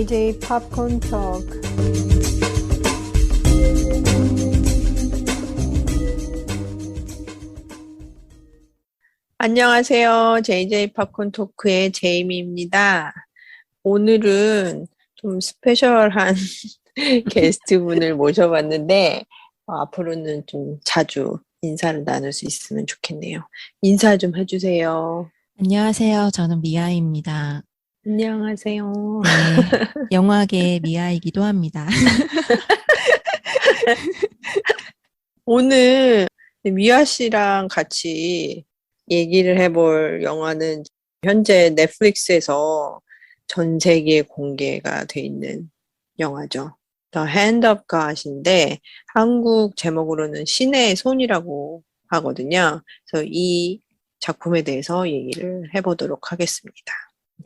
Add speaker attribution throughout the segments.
Speaker 1: JJ Popcorn Talk.
Speaker 2: 안녕하세요. JJ 팝콘 토크의 제이미입니다. 오늘은 좀 스페셜한 게스트분을 모셔봤는데 앞으로는 좀 자주 인사를 나눌 수 있으면 좋겠네요. 인사 좀 해주세요.
Speaker 3: 안녕하세요. 저는 미아이입니다.
Speaker 2: 안녕하세요.
Speaker 3: 네, 영화계의 미아이기도 합니다.
Speaker 2: 오늘 미아 씨랑 같이 얘기를 해볼 영화는 현재 넷플릭스에서 전 세계에 공개가 돼 있는 영화죠. The Hand of God인데 한국 제목으로는 신의 손이라고 하거든요. 그래서 이 작품에 대해서 얘기를 해보도록 하겠습니다.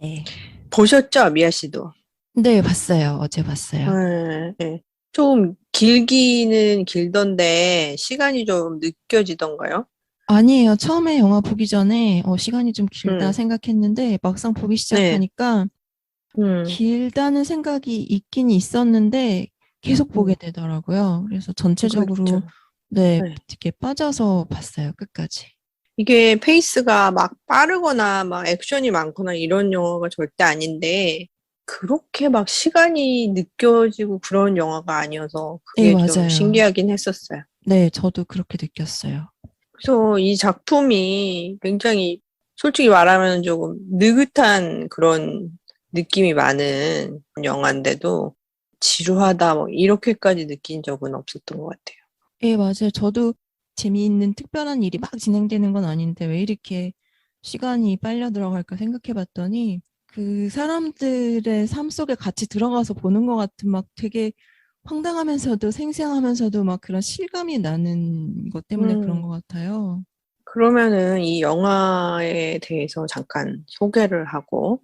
Speaker 3: 네.
Speaker 2: 보셨죠, 미아 씨도?
Speaker 3: 네, 봤어요. 어제 봤어요.
Speaker 2: 네. 좀 길기는 길던데 시간이 좀 느껴지던가요?
Speaker 3: 아니에요. 처음에 영화 보기 전에 시간이 좀 길다
Speaker 2: 음,
Speaker 3: 생각했는데 막상 보기
Speaker 2: 네.
Speaker 3: 시작하니까
Speaker 2: 음,
Speaker 3: 길다는 생각이 있긴 있었는데 계속 보게
Speaker 2: 음,
Speaker 3: 되더라고요. 그래서 전체적으로
Speaker 2: 그렇죠.
Speaker 3: 네,
Speaker 2: 네.
Speaker 3: 되게 빠져서 봤어요. 끝까지.
Speaker 2: 이게 페이스가 막 빠르거나 막 액션이 많거나 이런 영화가 절대 아닌데 그렇게 막 시간이 느껴지고 그런 영화가 아니어서
Speaker 3: 네,
Speaker 2: 그게 좀
Speaker 3: 맞아요.
Speaker 2: 신기하긴 했었어요.
Speaker 3: 네, 저도 그렇게 느꼈어요.
Speaker 2: 그래서 이 작품이 굉장히 솔직히 말하면 조금 느긋한 그런 느낌이 많은 영화인데도 지루하다 뭐 이렇게까지 느낀 적은 없었던 것 같아요.
Speaker 3: 예, 맞아요. 저도 재미있는 특별한 일이 막 진행되는 건 아닌데 왜 이렇게 시간이 빨려 들어갈까 생각해 봤더니 그 사람들의 삶 속에 같이 들어가서 보는 것 같은 막 되게 황당하면서도 생생하면서도 막 그런 실감이 나는 것 때문에 그런 것
Speaker 2: 음,
Speaker 3: 같아요.
Speaker 2: 그러면은 이 영화에 대해서 잠깐 소개를 하고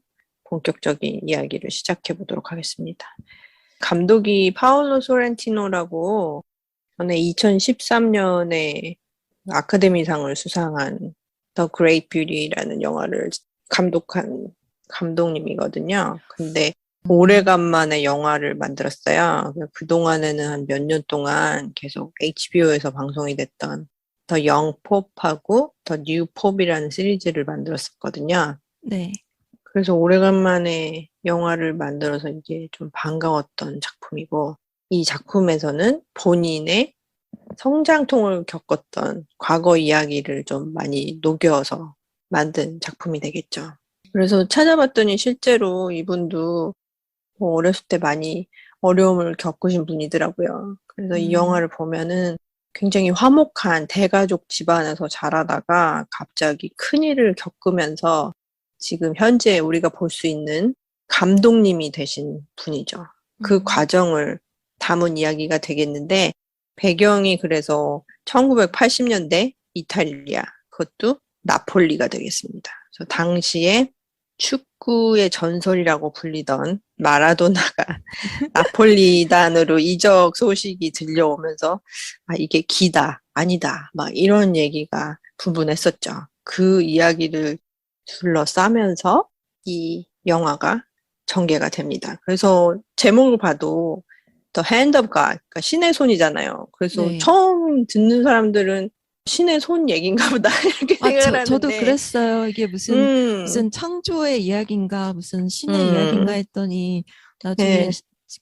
Speaker 2: 본격적인 이야기를 시작해 보도록 하겠습니다. 감독이 파올로 소렌티노라고 전에 2013년에 아카데미상을 수상한 The Great Beauty라는 영화를 감독한 감독님이거든요. 근데
Speaker 3: 음,
Speaker 2: 오래간만에 영화를 만들었어요. 그동안에는 한 몇 년 동안 계속 HBO에서 방송이 됐던 더 영 pop하고 더 뉴 pop이라는 시리즈를 만들었었거든요.
Speaker 3: 네.
Speaker 2: 그래서 오래간만에 영화를 만들어서 이게 좀 반가웠던 작품이고, 이 작품에서는 본인의 성장통을 겪었던 과거 이야기를 좀 많이 녹여서 만든 작품이 되겠죠. 그래서 찾아봤더니 실제로 이분도 뭐 어렸을 때 많이 어려움을 겪으신 분이더라고요. 그래서 이
Speaker 3: 음,
Speaker 2: 영화를 보면은 굉장히 화목한 대가족 집안에서 자라다가 갑자기 큰일을 겪으면서 지금 현재 우리가 볼 수 있는 감독님이 되신 분이죠. 그
Speaker 3: 음,
Speaker 2: 과정을 담은 이야기가 되겠는데 배경이 그래서 1980년대 이탈리아, 그것도 나폴리가 되겠습니다. 그래서 당시에 축구의 전설이라고 불리던 마라도나가 나폴리단으로 이적 소식이 들려오면서 아, 이게 기다, 아니다, 막 이런 얘기가 분분했었죠. 그 이야기를 둘러싸면서 이 영화가 전개가 됩니다. 그래서 제목을 봐도 The Hand of God, 그러니까 신의 손이잖아요. 그래서
Speaker 3: 네.
Speaker 2: 처음 듣는 사람들은 신의 손 얘기인가 보다 이렇게
Speaker 3: 아,
Speaker 2: 생각을
Speaker 3: 저도
Speaker 2: 하는데,
Speaker 3: 그랬어요. 이게
Speaker 2: 음,
Speaker 3: 무슨 창조의 이야기인가, 무슨 신의 이야기인가
Speaker 2: 음,
Speaker 3: 했더니, 나중에
Speaker 2: 예,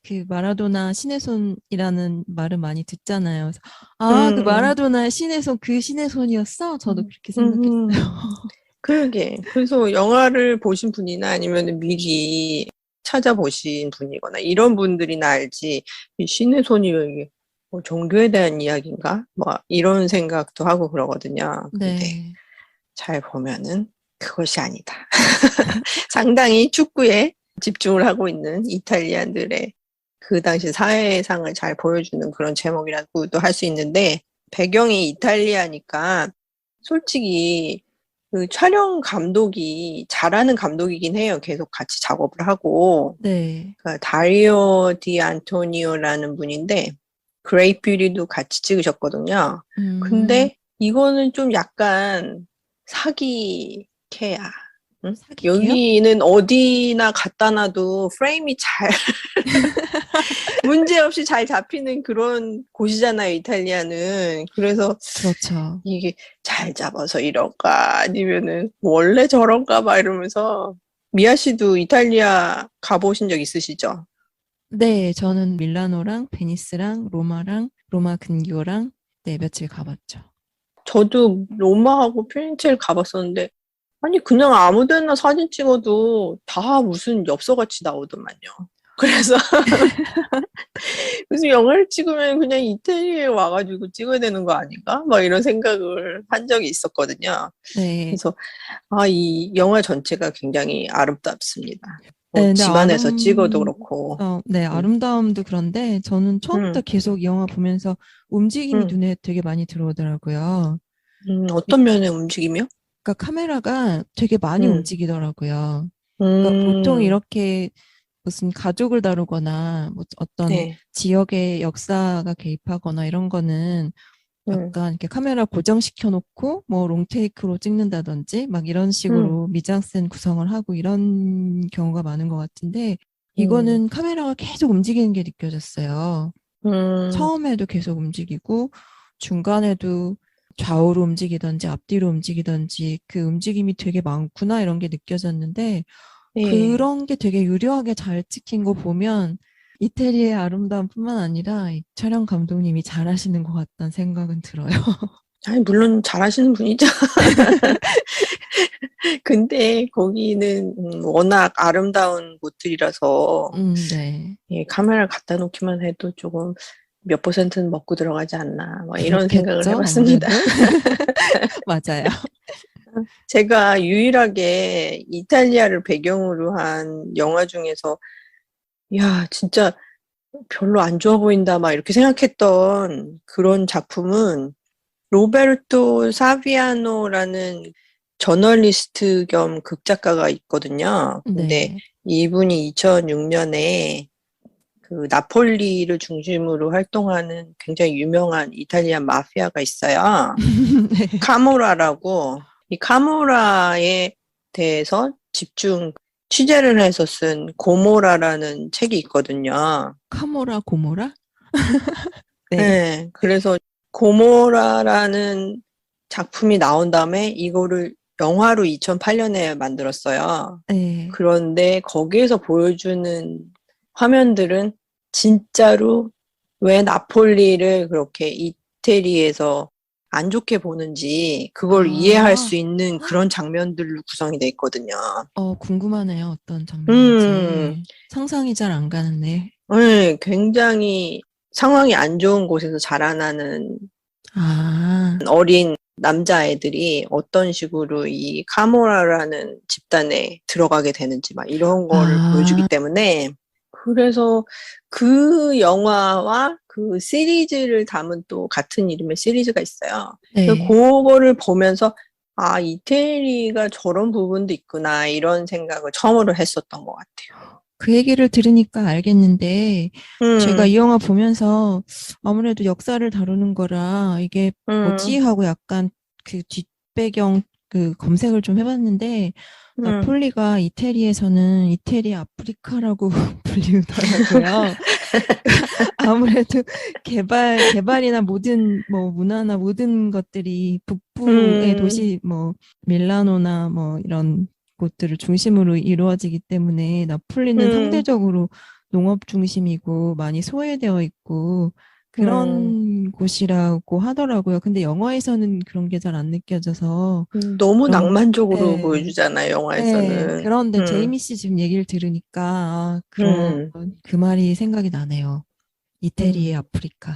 Speaker 3: 그 마라도나 신의 손이라는 말을 많이 듣잖아요. 그래서 아, 그
Speaker 2: 음,
Speaker 3: 마라도나의 신의 손, 그 신의 손이었어? 저도
Speaker 2: 음,
Speaker 3: 그렇게 생각했어요.
Speaker 2: 음. 그러게. 그래서 영화를 보신 분이나 아니면 미리 찾아보신 분이거나 이런 분들이나 알지, 이 신의 손이 왜 이게 뭐 종교에 대한 이야기인가? 뭐 이런 생각도 하고 그러거든요. 근데
Speaker 3: 네.
Speaker 2: 잘 보면은 그것이 아니다. 상당히 축구에 집중을 하고 있는 이탈리안들의 그 당시 사회상을 잘 보여주는 그런 제목이라고도 할 수 있는데 배경이 이탈리아니까 솔직히 그 촬영 감독이 잘하는 감독이긴 해요. 계속 같이 작업을 하고.
Speaker 3: 네.
Speaker 2: 그 다리오 디 안토니오라는 분인데 그레이트 뷰티도 같이 찍으셨거든요.
Speaker 3: 음,
Speaker 2: 근데 이거는 좀 약간 사기캐야. 응?
Speaker 3: 사기게요?
Speaker 2: 여기는 어디나 갖다 놔도 프레임이 문제없이 잘 잡히는 그런 곳이잖아요, 이탈리아는. 그래서
Speaker 3: 그렇죠.
Speaker 2: 이게 잘 잡아서 이런가, 아니면은 원래 저런가, 막 이러면서. 미아 씨도 이탈리아 가보신 적 있으시죠?
Speaker 3: 네, 저는 밀라노랑 베니스랑 로마 근교랑 네, 며칠 가봤죠.
Speaker 2: 저도 로마하고 피렌체를 가봤었는데, 아니, 그냥 아무 데나 사진 찍어도 다 무슨 엽서같이 나오더만요. 그래서 무슨 영화를 찍으면 그냥 이태리에 와가지고 찍어야 되는 거 아닌가? 막 이런 생각을 한 적이 있었거든요.
Speaker 3: 네.
Speaker 2: 그래서 이 영화 전체가 굉장히 아름답습니다.
Speaker 3: 네, 근데
Speaker 2: 집안에서 찍어도 그렇고.
Speaker 3: 네,
Speaker 2: 음,
Speaker 3: 아름다움도 그런데 저는 처음부터
Speaker 2: 음,
Speaker 3: 계속 영화 보면서 움직임이
Speaker 2: 음,
Speaker 3: 눈에 되게 많이 들어오더라고요.
Speaker 2: 어떤 면의 움직임이요?
Speaker 3: 그러니까 카메라가 되게 많이
Speaker 2: 음,
Speaker 3: 움직이더라고요. 그러니까 보통
Speaker 2: 음,
Speaker 3: 이렇게 무슨 가족을 다루거나 뭐 어떤
Speaker 2: 네,
Speaker 3: 지역의 역사가 개입하거나 이런 거는
Speaker 2: 음,
Speaker 3: 약간 이렇게 카메라 고정시켜 놓고 뭐 롱테이크로 찍는다든지 막 이런
Speaker 2: 음,
Speaker 3: 식으로 미장센 구성을 하고 이런 경우가 많은 것 같은데
Speaker 2: 음,
Speaker 3: 이거는 카메라가 계속 움직이는 게 느껴졌어요.
Speaker 2: 음,
Speaker 3: 처음에도 계속 움직이고 중간에도 좌우로 움직이던지 앞뒤로 움직이던지 그 움직임이 되게 많구나 이런 게 느껴졌는데
Speaker 2: 예.
Speaker 3: 그런 게 되게 유려하게 잘 찍힌 거 보면 이태리의 아름다움뿐만 아니라 이 촬영 감독님이 잘하시는 것 같다는 생각은 들어요.
Speaker 2: 아니, 물론 잘하시는 분이죠. 근데 거기는 워낙 아름다운 곳들이라서
Speaker 3: 네.
Speaker 2: 예, 카메라를 갖다 놓기만 해도 조금 몇 퍼센트는 먹고 들어가지 않나, 뭐 이런 생각을
Speaker 3: 그렇겠죠,
Speaker 2: 해봤습니다.
Speaker 3: 아무래도. 맞아요.
Speaker 2: 제가 유일하게 이탈리아를 배경으로 한 영화 중에서 야, 진짜 별로 안 좋아 보인다, 막 이렇게 생각했던 그런 작품은 로베르토 사비아노라는 저널리스트 겸 극작가가 있거든요. 근데
Speaker 3: 네.
Speaker 2: 이분이 2006년에 그 나폴리를 중심으로 활동하는 굉장히 유명한 이탈리안 마피아가 있어요.
Speaker 3: 네.
Speaker 2: 카모라라고. 이 카모라에 대해서 집중 취재를 해서 쓴 고모라라는 책이 있거든요.
Speaker 3: 카모라, 고모라? 네.
Speaker 2: 네, 그래서 고모라라는 작품이 나온 다음에 이거를 영화로 2008년에 만들었어요.
Speaker 3: 네.
Speaker 2: 그런데 거기에서 보여주는 화면들은 진짜로 왜 나폴리를 그렇게 이태리에서 안 좋게 보는지 그걸 이해할 수
Speaker 3: 아,
Speaker 2: 있는 그런 장면들로 구성이 돼 있거든요.
Speaker 3: 궁금하네요. 어떤
Speaker 2: 음,
Speaker 3: 장면인지. 상상이 잘 안 가는데.
Speaker 2: 네, 굉장히 상황이 안 좋은 곳에서 자라나는
Speaker 3: 아,
Speaker 2: 어린 남자애들이 어떤 식으로 이 카모라라는 집단에 들어가게 되는지 막 이런 거를 보여주기
Speaker 3: 아,
Speaker 2: 때문에 그래서 그 영화와 그 시리즈를 담은 또 같은 이름의 시리즈가 있어요.
Speaker 3: 네.
Speaker 2: 그거를 보면서 아, 이태리가 저런 부분도 있구나 이런 생각을 처음으로 했었던 것 같아요.
Speaker 3: 그 얘기를 들으니까 알겠는데, 제가
Speaker 2: 음,
Speaker 3: 이 영화 보면서 아무래도 역사를 다루는 거라 이게 뭐지?
Speaker 2: 음,
Speaker 3: 하고 약간 그 뒷배경 그 검색을 좀 해봤는데,
Speaker 2: 음,
Speaker 3: 나폴리가 이태리에서는 이태리 아프리카라고 불리더라고요. 아무래도 개발이나 모든 뭐 문화나 모든 것들이 북부의
Speaker 2: 음,
Speaker 3: 도시 뭐 밀라노나 뭐 이런 곳들을 중심으로 이루어지기 때문에 나폴리는
Speaker 2: 음,
Speaker 3: 상대적으로 농업 중심이고 많이 소외되어 있고
Speaker 2: 음.
Speaker 3: 그런 곳이라고 하더라고요. 근데 영화에서는 그런 게 잘 안 느껴져서
Speaker 2: 너무
Speaker 3: 그런
Speaker 2: 낭만적으로
Speaker 3: 예.
Speaker 2: 보여주잖아요,
Speaker 3: 네,
Speaker 2: 영화에서는.
Speaker 3: 그런데
Speaker 2: 음,
Speaker 3: 제이미 씨 지금 얘기를 들으니까 그런
Speaker 2: 음,
Speaker 3: 그 말이 생각이 나네요. 이태리의
Speaker 2: 음,
Speaker 3: 아프리카.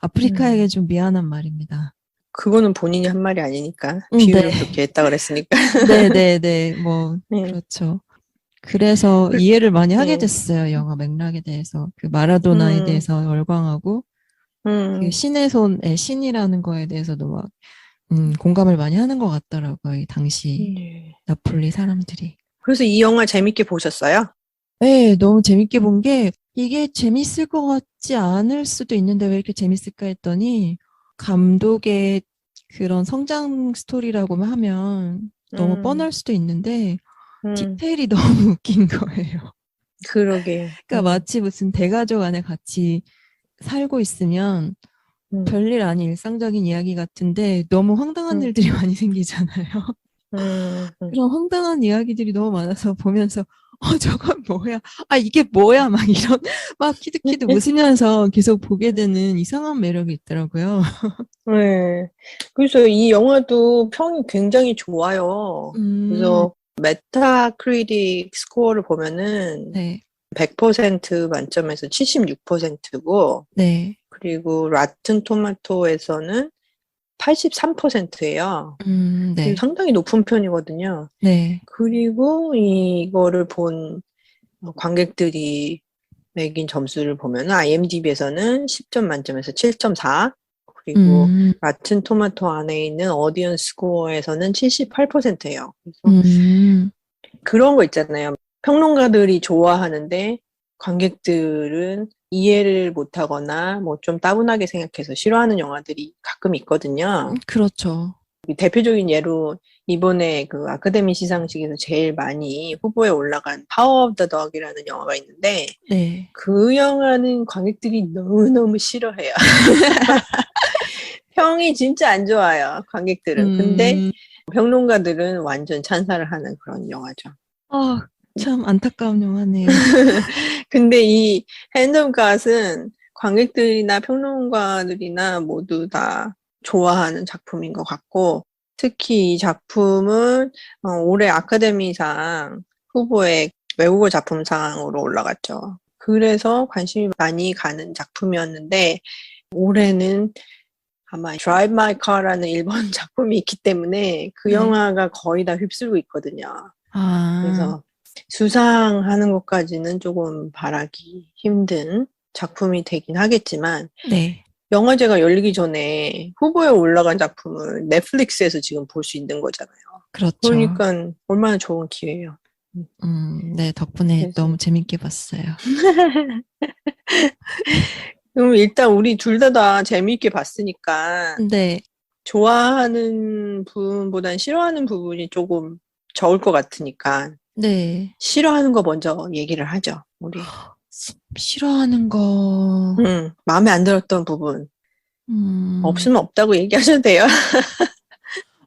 Speaker 3: 아프리카에게
Speaker 2: 음.
Speaker 3: 좀 미안한 말입니다.
Speaker 2: 그거는 본인이 한 말이 아니니까.
Speaker 3: 네,
Speaker 2: 비유를 그렇게 했다 그랬으니까.
Speaker 3: 네, 네, 네, 뭐
Speaker 2: 네.
Speaker 3: 그렇죠. 그래서 이해를 많이 하게
Speaker 2: 네.
Speaker 3: 됐어요. 영화 맥락에 대해서. 그 마라도나에
Speaker 2: 음,
Speaker 3: 대해서 열광하고 그
Speaker 2: 음.
Speaker 3: 신의 손의 신이라는 거에 대해서도 막 공감을 많이 하는 것 같더라고요. 이 당시
Speaker 2: 네.
Speaker 3: 나폴리 사람들이.
Speaker 2: 그래서 이 영화 재밌게 보셨어요?
Speaker 3: 네, 너무 재밌게 본 게 이게 재밌을 것 같지 않을 수도 있는데 왜 이렇게 재밌을까 했더니 감독의 그런 성장 스토리라고 하면 너무
Speaker 2: 음,
Speaker 3: 뻔할 수도 있는데 디테일이 너무 웃긴 거예요.
Speaker 2: 그러게.
Speaker 3: 그러니까 마치 무슨 대가족 안에 같이 살고 있으면 별일 아닌 일상적인 이야기 같은데 너무 황당한 일들이 많이 생기잖아요. 그런 황당한 이야기들이 너무 많아서 보면서 저건 뭐야? 이게 뭐야? 막 이런 막 키득키득 웃으면서 계속 보게 되는 이상한 매력이 있더라고요.
Speaker 2: 네. 그래서 이 영화도 평이 굉장히 좋아요. 그래서 메타크리틱 스코어를 보면은
Speaker 3: 네.
Speaker 2: 100% 만점에서 76%고
Speaker 3: 네.
Speaker 2: 그리고 라튼 토마토에서는 83%예요.
Speaker 3: 네.
Speaker 2: 상당히 높은 편이거든요.
Speaker 3: 네.
Speaker 2: 그리고 이거를 본 관객들이 매긴 점수를 보면 IMDb에서는 10점 만점에서 7.4 그리고 라튼 토마토 안에 있는 어디언스 스코어에서는 78%예요. 그래서 그런 거 있잖아요. 평론가들이 좋아하는데 관객들은 이해를 못하거나 뭐 좀 따분하게 생각해서 싫어하는 영화들이 가끔 있거든요.
Speaker 3: 그렇죠.
Speaker 2: 대표적인 예로 이번에 그 아카데미 시상식에서 제일 많이 후보에 올라간 파워 오브 더 덕이라는 영화가 있는데
Speaker 3: 네.
Speaker 2: 그 영화는 관객들이 너무너무 싫어해요. 평이 진짜 안 좋아요, 관객들은. 근데 평론가들은 완전 찬사를 하는 그런 영화죠.
Speaker 3: 참 안타까운 영화네요.
Speaker 2: 근데 이 핸드 갓은 관객들이나 평론가들이나 모두 다 좋아하는 작품인 것 같고 특히 이 작품은 올해 아카데미상 후보에 외국어 작품상으로 올라갔죠. 그래서 관심이 많이 가는 작품이었는데 올해는 아마 Drive My Car라는 일본 작품이 있기 때문에 그
Speaker 3: 네.
Speaker 2: 영화가 거의 다 휩쓸고 있거든요. 그래서 수상하는 것까지는 조금 바라기 힘든 작품이 되긴 하겠지만
Speaker 3: 네.
Speaker 2: 영화제가 열리기 전에 후보에 올라간 작품을 넷플릭스에서 지금 볼 수 있는 거잖아요.
Speaker 3: 그렇죠.
Speaker 2: 그러니까 얼마나 좋은 기회예요.
Speaker 3: 네, 덕분에
Speaker 2: 그래서.
Speaker 3: 너무 재밌게 봤어요.
Speaker 2: 그럼 일단 우리 둘 다 재미있게 봤으니까
Speaker 3: 네.
Speaker 2: 좋아하는 부분보단 싫어하는 부분이 조금 적을 것 같으니까
Speaker 3: 네.
Speaker 2: 싫어하는 거 먼저 얘기를 하죠, 우리.
Speaker 3: 싫어하는 거.
Speaker 2: 마음에 안 들었던 부분.
Speaker 3: 음,
Speaker 2: 없으면 없다고 얘기하셔도 돼요.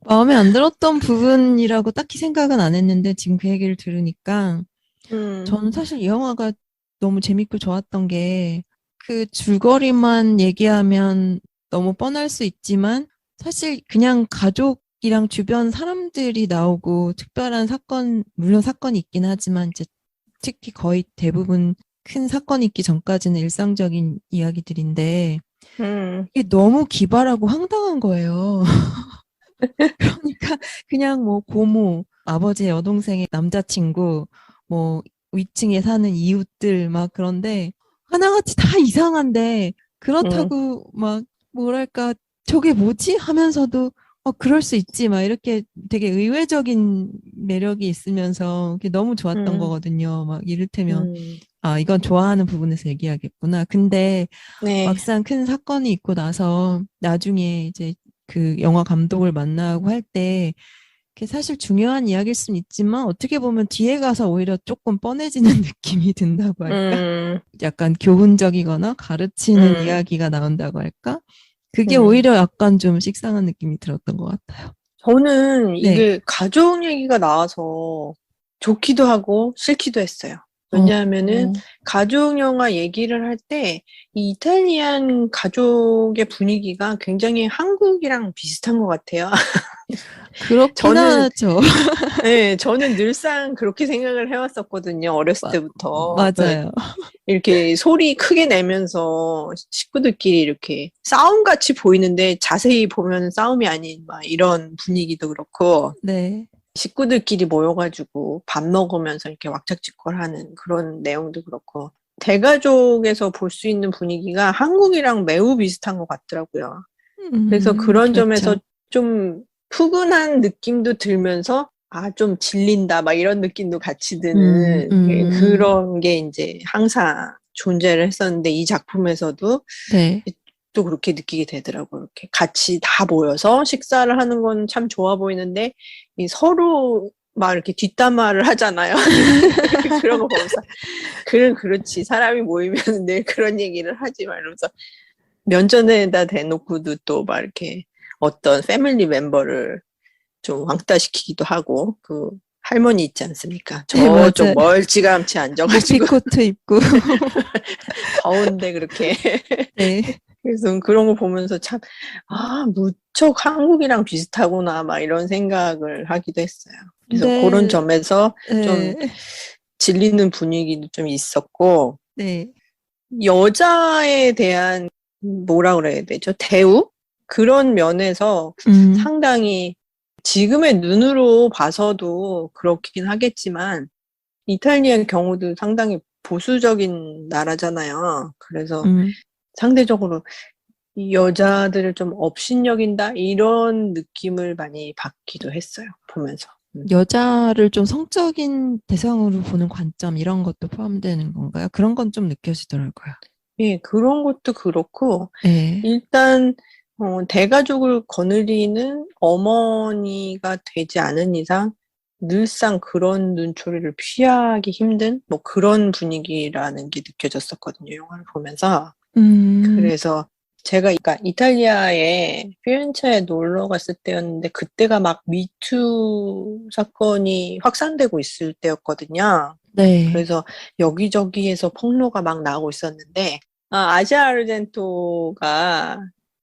Speaker 3: 마음에 안 들었던 부분이라고 딱히 생각은 안 했는데 지금 그 얘기를 들으니까 저는 사실 이 영화가 너무 재밌고 좋았던 게 그 줄거리만 얘기하면 너무 뻔할 수 있지만 사실 그냥 가족이랑 주변 사람들이 나오고 특별한 사건, 물론 사건이 있긴 하지만 이제 특히 거의 대부분 큰 사건이 있기 전까지는 일상적인 이야기들인데 이게 너무 기발하고 황당한 거예요. 그러니까 그냥 뭐 고모, 아버지의 여동생의 남자친구, 뭐 위층에 사는 이웃들 막 그런데 하나같이 다 이상한데 그렇다고 막 뭐랄까 저게 뭐지? 하면서도 그럴 수 있지 막 이렇게 되게 의외적인 매력이 있으면서 그게 너무 좋았던 거거든요. 막 이를테면 이건 좋아하는 부분에서 얘기하겠구나. 근데
Speaker 2: 네.
Speaker 3: 막상 큰 사건이 있고 나서 나중에 이제 그 영화 감독을 만나고 할 때 그게 사실 중요한 이야기일 수는 있지만 어떻게 보면 뒤에 가서 오히려 조금 뻔해지는 느낌이 든다고 할까? 약간 교훈적이거나 가르치는 이야기가 나온다고 할까? 그게 오히려 약간 좀 식상한 느낌이 들었던 것 같아요.
Speaker 2: 저는
Speaker 3: 네.
Speaker 2: 이게 가족 얘기가 나와서 좋기도 하고 싫기도 했어요. 왜냐하면은 가족 영화 얘기를 할 때 이 이탈리안 가족의 분위기가 굉장히 한국이랑 비슷한 것 같아요.
Speaker 3: 그렇긴 하죠.
Speaker 2: 네, 저는 늘상 그렇게 생각을 해왔었거든요. 어렸을 때부터.
Speaker 3: 맞아요.
Speaker 2: 이렇게 소리 크게 내면서 식구들끼리 이렇게 싸움같이 보이는데 자세히 보면 싸움이 아닌 막 이런 분위기도 그렇고
Speaker 3: 네.
Speaker 2: 식구들끼리 모여가지고 밥 먹으면서 이렇게 왁자지껄하는 그런 내용도 그렇고 대가족에서 볼 수 있는 분위기가 한국이랑 매우 비슷한 것 같더라고요. 그래서 그런
Speaker 3: 그렇죠.
Speaker 2: 점에서 좀 푸근한 느낌도 들면서 좀 질린다 막 이런 느낌도 같이 드는 그런 게 이제 항상 존재를 했었는데 이 작품에서도
Speaker 3: 네.
Speaker 2: 또 그렇게 느끼게 되더라고요. 이렇게 같이 다 모여서 식사를 하는 건 참 좋아 보이는데 이 서로 막 이렇게 뒷담화를 하잖아요. 그런 거 보면서 그렇지 사람이 모이면 늘 그런 얘기를 하지 막 이러면서 면전에다 대놓고도 또 막 이렇게 어떤 패밀리 멤버를 좀 왕따시키기도 하고 그 할머니 있지 않습니까?
Speaker 3: 네,
Speaker 2: 저쪽
Speaker 3: 맞아요.
Speaker 2: 멀찌감치 앉아가지고
Speaker 3: 모피코트 입고.
Speaker 2: 더운데 그렇게
Speaker 3: 네.
Speaker 2: 그래서 그런 거 보면서 참 무척 한국이랑 비슷하구나 막 이런 생각을 하기도 했어요. 그래서
Speaker 3: 네.
Speaker 2: 그런 점에서 좀
Speaker 3: 네.
Speaker 2: 질리는 분위기도 좀 있었고
Speaker 3: 네.
Speaker 2: 여자에 대한 뭐라 그래야 되죠? 대우? 그런 면에서 상당히 지금의 눈으로 봐서도 그렇긴 하겠지만 이탈리아의 경우도 상당히 보수적인 나라잖아요. 그래서 상대적으로 이 여자들을 좀 업신여긴다 이런 느낌을 많이 받기도 했어요. 보면서.
Speaker 3: 여자를 좀 성적인 대상으로 보는 관점 이런 것도 포함되는 건가요? 그런 건 좀 느껴지더라고요.
Speaker 2: 예, 그런 것도 그렇고
Speaker 3: 네.
Speaker 2: 일단 대가족을 거느리는 어머니가 되지 않은 이상 늘상 그런 눈초리를 피하기 힘든 뭐 그런 분위기라는 게 느껴졌었거든요. 영화를 보면서. 그래서 제가 그러니까 이탈리아에 피렌체에 놀러 갔을 때였는데 그때가 막 미투 사건이 확산되고 있을 때였거든요.
Speaker 3: 네.
Speaker 2: 그래서 여기저기에서 폭로가 막 나오고 있었는데 아시아 아르젠토가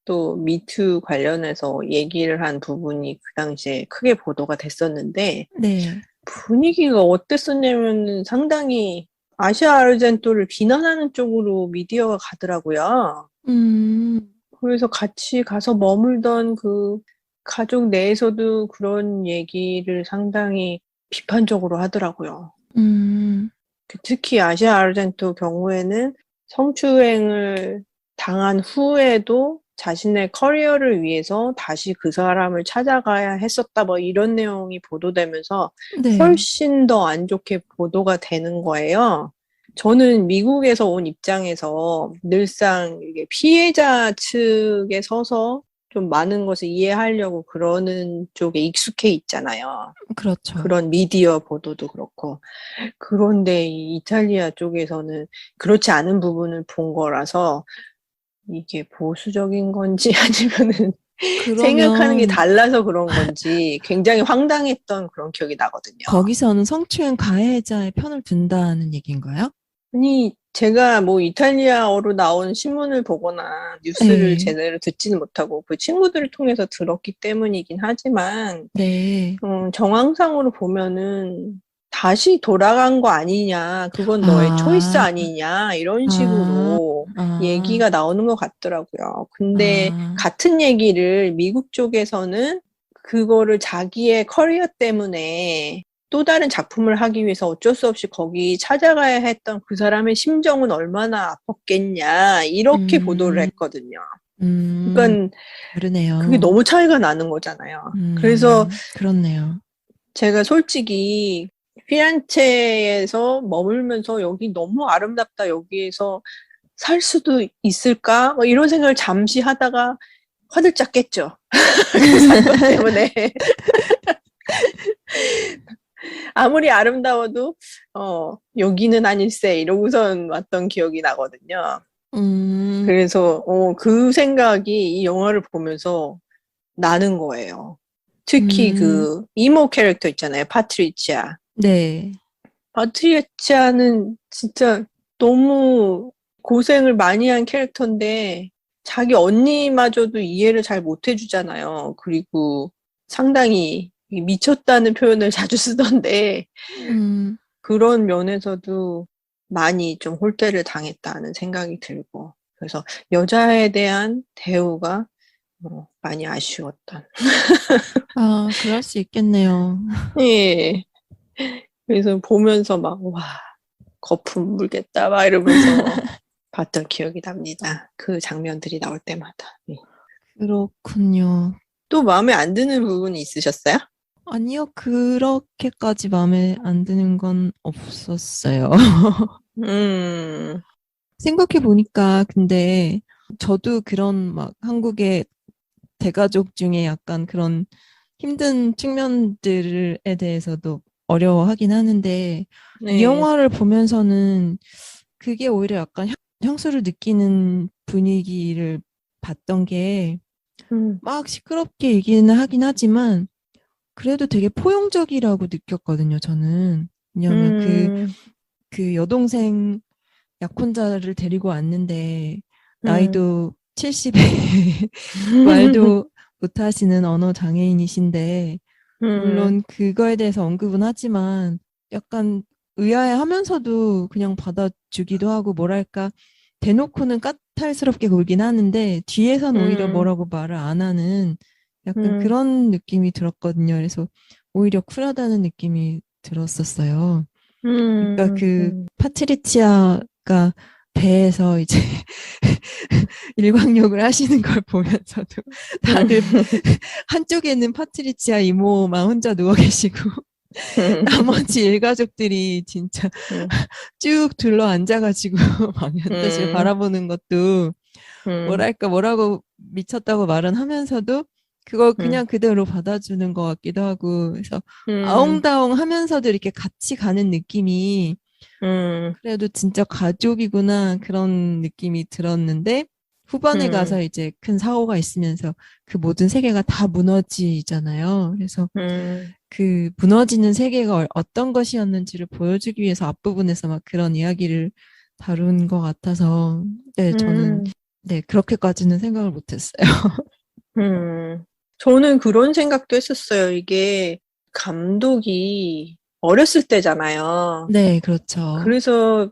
Speaker 2: 또 미투 관련해서 얘기를 한 부분이 그 당시에 크게 보도가 됐었는데
Speaker 3: 네.
Speaker 2: 분위기가 어땠었냐면 상당히 아시아 아르젠토를 비난하는 쪽으로 미디어가 가더라고요. 그래서 같이 가서 머물던 그 가족 내에서도 그런 얘기를 상당히 비판적으로 하더라고요. 특히 아시아 아르젠토 경우에는 성추행을 당한 후에도 자신의 커리어를 위해서 다시 그 사람을 찾아가야 했었다 뭐 이런 내용이 보도되면서
Speaker 3: 네.
Speaker 2: 훨씬 더 안 좋게 보도가 되는 거예요. 저는 미국에서 온 입장에서 늘상 이게 피해자 측에 서서 좀 많은 것을 이해하려고 그러는 쪽에 익숙해 있잖아요.
Speaker 3: 그렇죠.
Speaker 2: 그런 미디어 보도도 그렇고. 그런데 이 이탈리아 쪽에서는 그렇지 않은 부분을 본 거라서 이게 보수적인 건지 아니면은 생각하는 게
Speaker 3: 그러면
Speaker 2: 달라서 그런 건지 굉장히 황당했던 그런 기억이 나거든요.
Speaker 3: 거기서는 성추행 가해자의 편을 든다는 얘기인가요?
Speaker 2: 아니, 제가 뭐 이탈리아어로 나온 신문을 보거나 뉴스를
Speaker 3: 네.
Speaker 2: 제대로 듣지는 못하고 그 친구들을 통해서 들었기 때문이긴 하지만
Speaker 3: 네.
Speaker 2: 정황상으로 보면은 다시 돌아간 거 아니냐, 그건 너의 초이스
Speaker 3: 아,
Speaker 2: 아니냐, 이런
Speaker 3: 아,
Speaker 2: 식으로
Speaker 3: 아,
Speaker 2: 얘기가 나오는 것 같더라고요. 근데
Speaker 3: 아,
Speaker 2: 같은 얘기를 미국 쪽에서는 그거를 자기의 커리어 때문에 또 다른 작품을 하기 위해서 어쩔 수 없이 거기 찾아가야 했던 그 사람의 심정은 얼마나 아팠겠냐, 이렇게 보도를 했거든요. 그러니까 그게
Speaker 3: 그러네요.
Speaker 2: 너무 차이가 나는 거잖아요. 그래서
Speaker 3: 그렇네요.
Speaker 2: 제가 솔직히 피렌체에서 머물면서 여기 너무 아름답다. 여기에서 살 수도 있을까? 뭐 이런 생각을 잠시 하다가 화들짝 깼죠. 그 사건 때문에. 아무리 아름다워도 여기는 아닐세 이러고선 왔던 기억이 나거든요. 그래서 그 생각이 이 영화를 보면서 나는 거예요. 특히 그 이모 캐릭터 있잖아요. 파트리치아.
Speaker 3: 네.
Speaker 2: 파트리치아는 진짜 너무 고생을 많이 한 캐릭터인데 자기 언니마저도 이해를 잘 못 해주잖아요. 그리고 상당히 미쳤다는 표현을 자주 쓰던데 그런 면에서도 많이 좀 홀대를 당했다는 생각이 들고 그래서 여자에 대한 대우가 많이 아쉬웠던.
Speaker 3: 아, 그럴 수 있겠네요.
Speaker 2: 예. 그래서 보면서 막 와 거품 물겠다 막 이러면서 봤던 기억이 납니다. 그 장면들이 나올 때마다. 예.
Speaker 3: 그렇군요.
Speaker 2: 또 마음에 안 드는 부분이 있으셨어요?
Speaker 3: 아니요, 그렇게까지 마음에 안 드는 건 없었어요.
Speaker 2: 음,
Speaker 3: 생각해 보니까 근데 저도 그런 막 한국의 대가족 중에 약간 그런 힘든 측면들에 대해서도 어려워하긴 하는데 이
Speaker 2: 네.
Speaker 3: 영화를 보면서는 그게 오히려 약간 향수를 느끼는 분위기를 봤던 게
Speaker 2: 음,
Speaker 3: 막 시끄럽게 얘기는 하긴 하지만 그래도 되게 포용적이라고 느꼈거든요, 저는. 왜냐하면
Speaker 2: 음,
Speaker 3: 그 여동생 약혼자를 데리고 왔는데
Speaker 2: 음,
Speaker 3: 나이도 70에 말도 못하시는 언어 장애인이신데
Speaker 2: 음,
Speaker 3: 물론 그거에 대해서 언급은 하지만 약간 의아해하면서도 그냥 받아주기도 하고 뭐랄까 대놓고는 까탈스럽게 굴긴 하는데 뒤에선 오히려
Speaker 2: 음,
Speaker 3: 뭐라고 말을 안 하는 약간
Speaker 2: 음,
Speaker 3: 그런 느낌이 들었거든요. 그래서 오히려 쿨하다는 느낌이 들었었어요. 그러니까
Speaker 2: 음,
Speaker 3: 그
Speaker 2: 음,
Speaker 3: 파트리치아가 배에서 이제 일광욕을 하시는 걸 보면서도 다들 한쪽에는 파트리치아 이모만 혼자 누워 계시고 나머지 일가족들이 진짜
Speaker 2: 음,
Speaker 3: 쭉 둘러 앉아가지고 막 연못을
Speaker 2: 음,
Speaker 3: 바라보는 것도
Speaker 2: 음,
Speaker 3: 뭐랄까 뭐라고 미쳤다고 말은 하면서도 그걸
Speaker 2: 음,
Speaker 3: 그냥 그대로 받아주는 것 같기도 하고 그래서
Speaker 2: 음,
Speaker 3: 아웅다웅 하면서도 이렇게 같이 가는 느낌이
Speaker 2: 음,
Speaker 3: 그래도 진짜 가족이구나 그런 느낌이 들었는데 후반에 가서 이제 큰 사고가 있으면서 그 모든 세계가 다 무너지잖아요. 그래서
Speaker 2: 음,
Speaker 3: 그 무너지는 세계가 어떤 것이었는지를 보여주기 위해서 앞부분에서 막 그런 이야기를 다룬 것 같아서 네, 저는
Speaker 2: 음,
Speaker 3: 네, 그렇게까지는 생각을 못했어요.
Speaker 2: 저는 그런 생각도 했었어요. 이게 감독이 어렸을 때잖아요.
Speaker 3: 네, 그렇죠.
Speaker 2: 그래서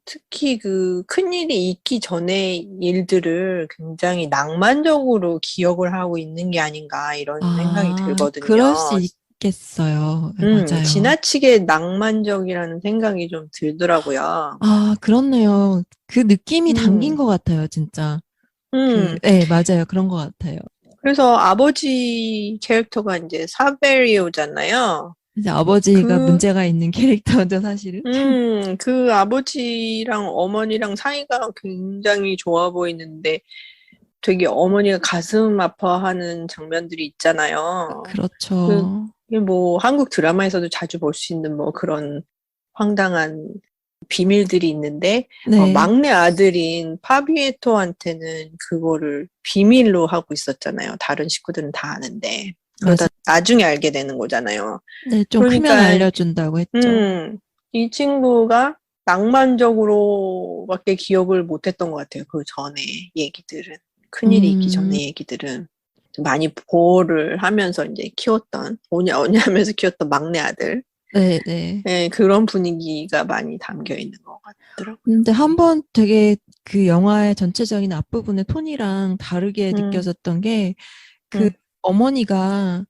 Speaker 2: 특히 그 큰일이 있기 전의 일들을 굉장히 낭만적으로 기억을 하고 있는 게 아닌가 이런 생각이
Speaker 3: 아,
Speaker 2: 들거든요.
Speaker 3: 그럴 수 있겠어요. 네, 맞아요.
Speaker 2: 지나치게 낭만적이라는 생각이 좀 들더라고요.
Speaker 3: 아, 그렇네요. 그 느낌이 담긴
Speaker 2: 음,
Speaker 3: 것 같아요, 진짜.
Speaker 2: 음.
Speaker 3: 네, 맞아요. 그런 것 같아요.
Speaker 2: 그래서 아버지 캐릭터가 이제 사베리오잖아요.
Speaker 3: 이제 아버지가
Speaker 2: 그,
Speaker 3: 문제가 있는 캐릭터죠, 사실은.
Speaker 2: 그 아버지랑 어머니랑 사이가 굉장히 좋아 보이는데 되게 어머니가 가슴 아파하는 장면들이 있잖아요. 그,
Speaker 3: 그렇죠.
Speaker 2: 이게 뭐 한국 드라마에서도 자주 볼 수 있는 뭐 그런 황당한 비밀들이 있는데
Speaker 3: 네,
Speaker 2: 막내 아들인 파비에토한테는 그거를 비밀로 하고 있었잖아요. 다른 식구들은 다 아는데. 그러다
Speaker 3: 맞아.
Speaker 2: 나중에 알게 되는 거잖아요.
Speaker 3: 네, 좀 크면
Speaker 2: 그러니까
Speaker 3: 알려준다고 했죠.
Speaker 2: 음, 이 친구가 낭만적으로밖에 기억을 못했던 것 같아요. 그 전에 얘기들은. 큰일이 있기
Speaker 3: 음,
Speaker 2: 전에 얘기들은. 많이 보호를 하면서 이제 키웠던, 오냐, 오냐 하면서 키웠던 막내 아들.
Speaker 3: 네, 네.
Speaker 2: 네, 그런 분위기가 많이 담겨 있는 것 같더라고요.
Speaker 3: 근데 한 번 되게 그 영화의 전체적인 앞부분의 톤이랑 다르게
Speaker 2: 음,
Speaker 3: 느껴졌던 게 그
Speaker 2: 음,
Speaker 3: 어머니가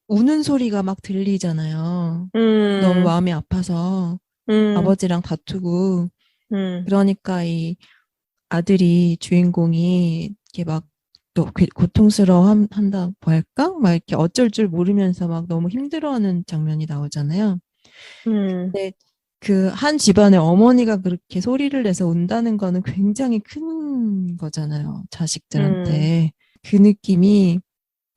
Speaker 3: 우는 소리가 막 들리잖아요. 너무
Speaker 2: 음,
Speaker 3: 마음이 아파서
Speaker 2: 음,
Speaker 3: 아버지랑 다투고
Speaker 2: 음,
Speaker 3: 그러니까 이 아들이 주인공이 이렇게 막 또 고통스러워 한다고 할까? 막 이렇게 어쩔 줄 모르면서 막 너무 힘들어하는 장면이 나오잖아요.
Speaker 2: 음,
Speaker 3: 근데 그 한 집안의 어머니가 그렇게 소리를 내서 운다는 거는 굉장히 큰 거잖아요.
Speaker 2: 음,
Speaker 3: 자식들한테. 그 느낌이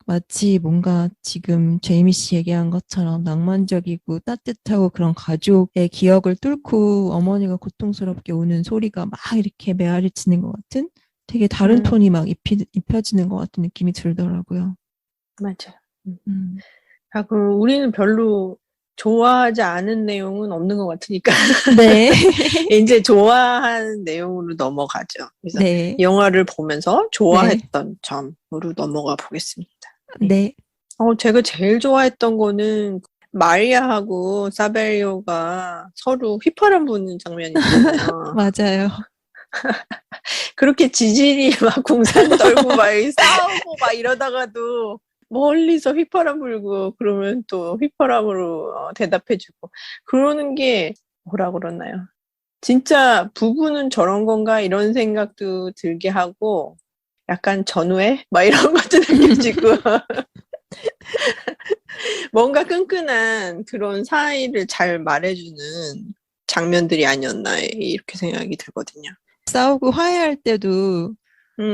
Speaker 3: 마치 뭔가 지금 제이미 씨 얘기한 것처럼 낭만적이고 따뜻하고 그런 가족의 기억을 뚫고 어머니가 고통스럽게 우는 소리가 막 이렇게 메아리 치는 것 같은 되게 다른
Speaker 2: 음,
Speaker 3: 톤이 막 입혀지는 것 같은 느낌이 들더라고요.
Speaker 2: 맞아.
Speaker 3: 음.
Speaker 2: 아, 그 우리는 별로 좋아하지 않은 내용은 없는 것 같으니까
Speaker 3: 네.
Speaker 2: 이제 좋아하는 내용으로 넘어가죠. 그래서
Speaker 3: 네.
Speaker 2: 영화를 보면서
Speaker 3: 네.
Speaker 2: 좋아했던 점으로 넘어가 보겠습니다. 네.
Speaker 3: 네.
Speaker 2: 제가 제일 좋아했던 거는 마리아하고 사베리오가 서로 휘파람 부는 장면 있잖아요.
Speaker 3: 맞아요.
Speaker 2: 그렇게 지질이 막 궁상 떨고 막 싸우고 막 이러다가도 멀리서 휘파람 불고 그러면 또 휘파람으로 대답해주고 그러는 게 뭐라 그러나요? 진짜 부부는 저런 건가 이런 생각도 들게 하고 약간 전우애 막 이런 것도 느껴지고 뭔가 끈끈한 그런 사이를 잘 말해주는 장면들이 아니었나 이렇게 생각이 들거든요.
Speaker 3: 싸우고 화해할 때도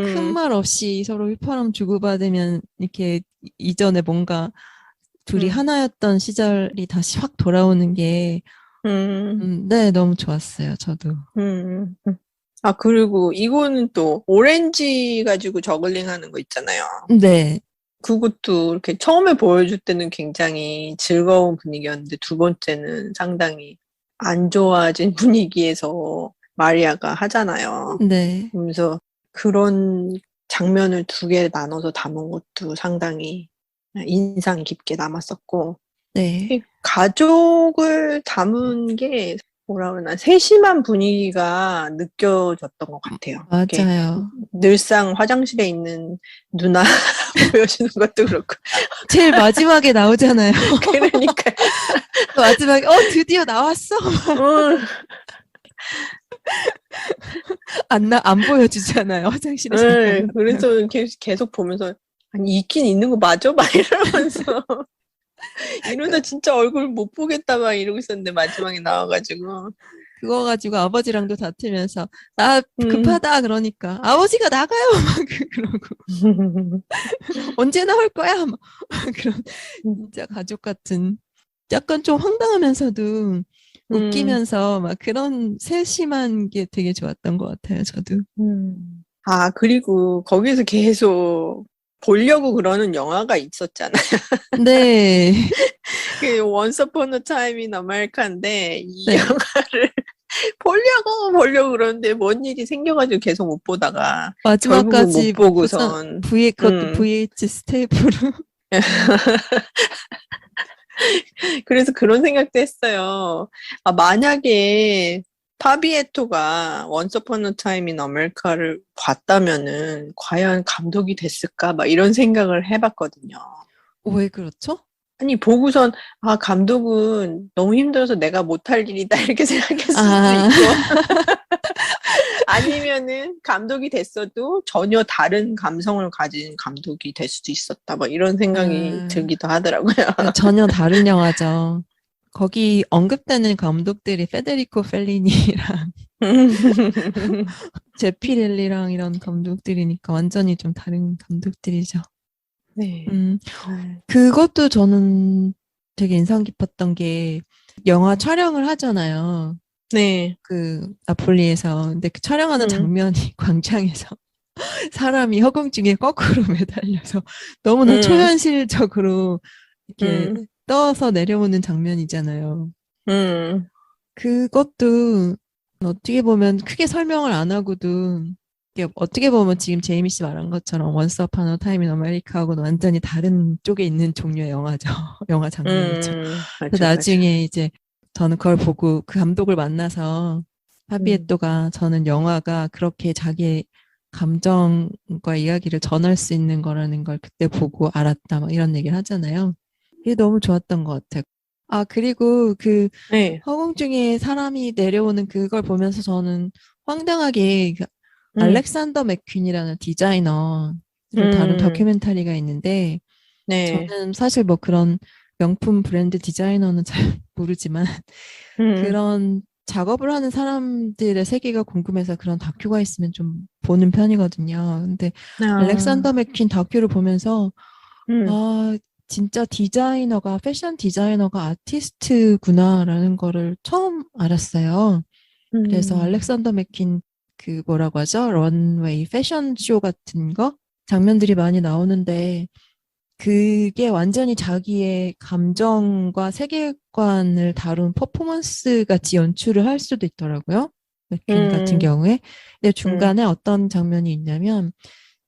Speaker 3: 큰
Speaker 2: 음,
Speaker 3: 말 없이 서로 휘파람 주고받으면 이렇게 이전에 뭔가 둘이
Speaker 2: 음.
Speaker 3: 하나였던 시절이 다시 확 돌아오는 게, 네, 너무 좋았어요, 저도.
Speaker 2: 음. 아, 그리고 이거는 또 오렌지 가지고 저글링 하는 거 있잖아요.
Speaker 3: 네,
Speaker 2: 그것도 이렇게 처음에 보여줄 때는 굉장히 즐거운 분위기였는데 두 번째는 상당히 안 좋아진 분위기에서 마리아가 하잖아요.
Speaker 3: 네,
Speaker 2: 그러면서 그런 장면을 두 개 나눠서 담은 것도 상당히 인상 깊게 남았었고,
Speaker 3: 네,
Speaker 2: 이 가족을 담은 게 뭐라 그러나 세심한 분위기가 느껴졌던 것 같아요. 이렇게
Speaker 3: 맞아요.
Speaker 2: 늘상 화장실에 있는 누나 보여주는 것도 그렇고.
Speaker 3: 제일 마지막에 나오잖아요.
Speaker 2: 그러니까,
Speaker 3: 마지막에, 드디어 나왔어?
Speaker 2: 응,
Speaker 3: 안 보여주잖아요, 화장실에서
Speaker 2: 응.
Speaker 3: 나오는.
Speaker 2: 그래서 계속 보면서, 아니, 있긴 있는 거 맞아? 막 이러면서. 이러다 진짜 얼굴 못 보겠다 막 이러고 있었는데 마지막에 나와가지고.
Speaker 3: 그거 가지고 아버지랑도 다투면서, 나
Speaker 2: 음.
Speaker 3: 급하다, 그러니까. 아버지가 나가요! 막 그러고. 언제 나올 거야? 막 그런, 진짜 가족 같은. 약간 좀 황당하면서도
Speaker 2: 음.
Speaker 3: 웃기면서 막 그런 세심한 게 되게 좋았던 것 같아요, 저도.
Speaker 2: 아, 그리고 거기서 계속 보려고 그러는 영화가 있었잖아요.
Speaker 3: 네,
Speaker 2: 그 Once Upon a Time in America인데 이
Speaker 3: 네.
Speaker 2: 영화를 보려고 그러는데 뭔 일이 생겨가지고 계속 못 보다가 결국은 못
Speaker 3: 마지막까지 못 보자,
Speaker 2: 보고선
Speaker 3: 그것도 VHS 테이프로.
Speaker 2: 그래서 그런 생각도 했어요. 아, 만약에 파비에토가 Once Upon a Time in America를 봤다면은 과연 감독이 됐을까? 막 이런 생각을 해봤거든요.
Speaker 3: 왜 그렇죠?
Speaker 2: 아니, 보고선, 아, 감독은 너무 힘들어서 내가 못할 일이다, 이렇게 생각했을 수도
Speaker 3: 아,
Speaker 2: 있고, 아니면은 감독이 됐어도 전혀 다른 감성을 가진 감독이 될 수도 있었다, 뭐 이런 생각이
Speaker 3: 아,
Speaker 2: 들기도 하더라고요.
Speaker 3: 전혀 다른 영화죠. 거기 언급되는 감독들이 페데리코 펠리니랑 제피렐리랑 이런 감독들이니까 완전히 좀 다른 감독들이죠.
Speaker 2: 네.
Speaker 3: 음, 그것도 저는 되게 인상 깊었던 게 영화 촬영을 하잖아요.
Speaker 2: 네.
Speaker 3: 그 나폴리에서. 근데 그 촬영하는
Speaker 2: 음,
Speaker 3: 장면이 광장에서 사람이 허공중에 거꾸로 매달려서 너무나
Speaker 2: 음,
Speaker 3: 초현실적으로 이렇게
Speaker 2: 음,
Speaker 3: 떠서 내려오는 장면이잖아요.
Speaker 2: 음,
Speaker 3: 그것도 어떻게 보면 크게 설명을 안 하고도 이게 어떻게 보면 지금 제이미 씨 말한 것처럼 원스 어폰 어 타임 인 아메리카하고는 완전히 다른 쪽에 있는 종류의 영화죠. 영화 장르이죠. 그래서
Speaker 2: 맞아, 맞아.
Speaker 3: 나중에 이제 저는 그걸 보고 그 감독을 만나서
Speaker 2: 음,
Speaker 3: 파비에토가 저는 영화가 그렇게 자기의 감정과 이야기를 전할 수 있는 거라는 걸 그때 보고 알았다. 막 이런 얘기를 하잖아요. 이게 너무 좋았던 것 같아요. 아, 그리고 그
Speaker 2: 네.
Speaker 3: 허공 중에 사람이 내려오는 그걸 보면서 저는 황당하게 그
Speaker 2: 음,
Speaker 3: 알렉산더 맥퀸이라는 디자이너를 다룬
Speaker 2: 음,
Speaker 3: 다큐멘터리가 있는데
Speaker 2: 네.
Speaker 3: 저는 사실 뭐 그런 명품 브랜드 디자이너는 잘 모르지만
Speaker 2: 음,
Speaker 3: 그런 작업을 하는 사람들의 세계가 궁금해서 그런 다큐가 있으면 좀 보는 편이거든요. 근데 알렉산더
Speaker 2: 아,
Speaker 3: 맥퀸 다큐를 보면서
Speaker 2: 음,
Speaker 3: 아, 진짜 디자이너가, 패션 디자이너가 아티스트구나라는 거를 처음 알았어요. 그래서
Speaker 2: 음,
Speaker 3: 알렉산더 맥퀸 그 뭐라고 하죠? 런웨이 패션쇼 같은 거? 장면들이 많이 나오는데 그게 완전히 자기의 감정과 세계관을 다룬 퍼포먼스 같이 연출을 할 수도 있더라고요. 맥퀸 같은
Speaker 2: 음,
Speaker 3: 경우에. 근데
Speaker 2: 음,
Speaker 3: 중간에 어떤 장면이 있냐면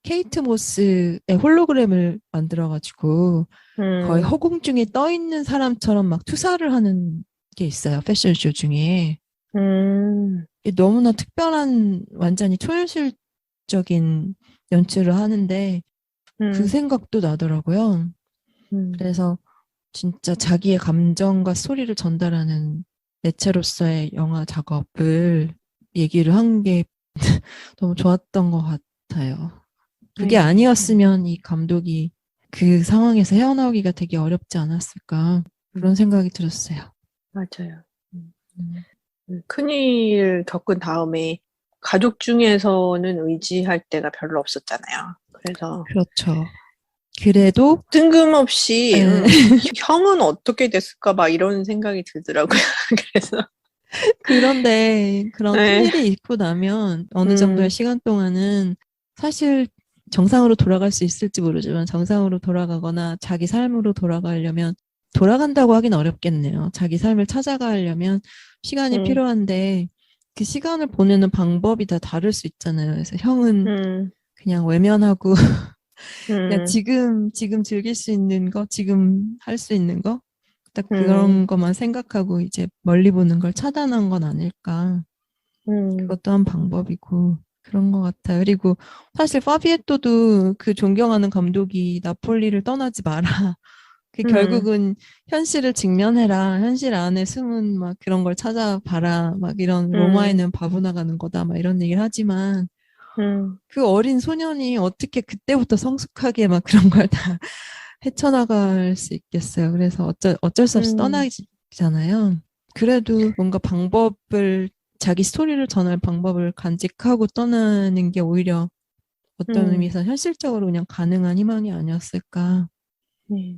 Speaker 3: 케이트 모스의 홀로그램을 만들어가지고 거의
Speaker 2: 음,
Speaker 3: 허공중에 떠 있는 사람처럼 막 투사를 하는 게 있어요. 패션쇼 중에. 이게 너무나 특별한 완전히 초현실적인 연출을 하는데 그
Speaker 2: 음,
Speaker 3: 생각도 나더라고요.
Speaker 2: 음,
Speaker 3: 그래서 진짜 자기의 감정과 소리를 전달하는 매체로서의 영화 작업을 얘기를 한 게 너무 좋았던 것 같아요. 그게
Speaker 2: 네.
Speaker 3: 아니었으면 이 감독이 그 상황에서 헤어나오기가 되게 어렵지 않았을까 그런 생각이 들었어요.
Speaker 2: 맞아요. 음.
Speaker 3: 음,
Speaker 2: 큰일 겪은 다음에 가족 중에서는 의지할 데가 별로 없었잖아요. 그래서
Speaker 3: 그렇죠. 그래도
Speaker 2: 뜬금없이
Speaker 3: 네.
Speaker 2: 형은 어떻게 됐을까 막 이런 생각이 들더라고요. 그래서
Speaker 3: 그런데 그런
Speaker 2: 네.
Speaker 3: 큰일이 있고 나면 어느 정도의
Speaker 2: 음,
Speaker 3: 시간 동안은 사실 정상으로 돌아갈 수 있을지 모르지만 정상으로 돌아가거나 자기 삶으로 돌아가려면 돌아간다고 하긴 어렵겠네요. 자기 삶을 찾아가려면 시간이
Speaker 2: 음,
Speaker 3: 필요한데 그 시간을 보내는 방법이 다 다를 수 있잖아요. 그래서 형은
Speaker 2: 음,
Speaker 3: 그냥 외면하고 그냥
Speaker 2: 음,
Speaker 3: 지금 즐길 수 있는 거, 지금 할 수 있는 거, 딱
Speaker 2: 음,
Speaker 3: 그런 것만 생각하고 이제 멀리 보는 걸 차단한 건 아닐까.
Speaker 2: 음,
Speaker 3: 그것도 한 방법이고 그런 것 같아요. 그리고 사실 파비에토도 그 존경하는 감독이 나폴리를 떠나지 마라. 그
Speaker 2: 음,
Speaker 3: 결국은 현실을 직면해라. 현실 안에 숨은 막 그런 걸 찾아봐라. 막 이런
Speaker 2: 음,
Speaker 3: 로마에는 바보 나가는 거다. 막 이런 얘기를 하지만
Speaker 2: 음,
Speaker 3: 그 어린 소년이 어떻게 그때부터 성숙하게 막 그런 걸 다 헤쳐나갈 수 있겠어요. 그래서 어쩔 수 없이
Speaker 2: 음,
Speaker 3: 떠나잖아요. 그래도 뭔가 방법을, 자기 스토리를 전할 방법을 간직하고 떠나는 게 오히려 어떤
Speaker 2: 음,
Speaker 3: 의미에서 현실적으로 그냥 가능한 희망이 아니었을까,
Speaker 2: 네,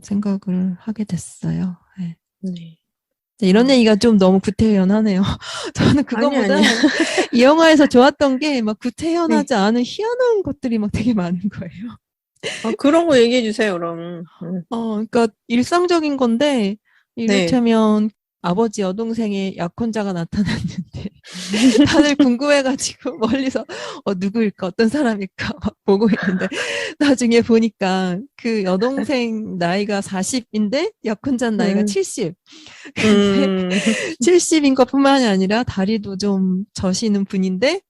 Speaker 3: 생각을 하게 됐어요. 네.
Speaker 2: 네.
Speaker 3: 이런
Speaker 2: 아,
Speaker 3: 얘기가 좀 너무 구태연하네요. 저는
Speaker 2: 아니,
Speaker 3: 그거보다
Speaker 2: 아니.
Speaker 3: 이 영화에서 좋았던 게 막
Speaker 2: 네.
Speaker 3: 구태연하지 않은 희한한 것들이 막 되게 많은 거예요.
Speaker 2: 그런 거 얘기해 주세요, 그럼.
Speaker 3: 그러니까 일상적인 건데,
Speaker 2: 네.
Speaker 3: 이를테면 아버지 여동생의 약혼자가 나타났는데, 다들 궁금해가지고 멀리서 누구일까, 어떤 사람일까 막 보고 있는데, 나중에 보니까 그 여동생 나이가 40인데, 약혼자 나이가
Speaker 2: 음,
Speaker 3: 70. 근데
Speaker 2: 음,
Speaker 3: 70인 것뿐만이 아니라 다리도 좀 저시는 분인데,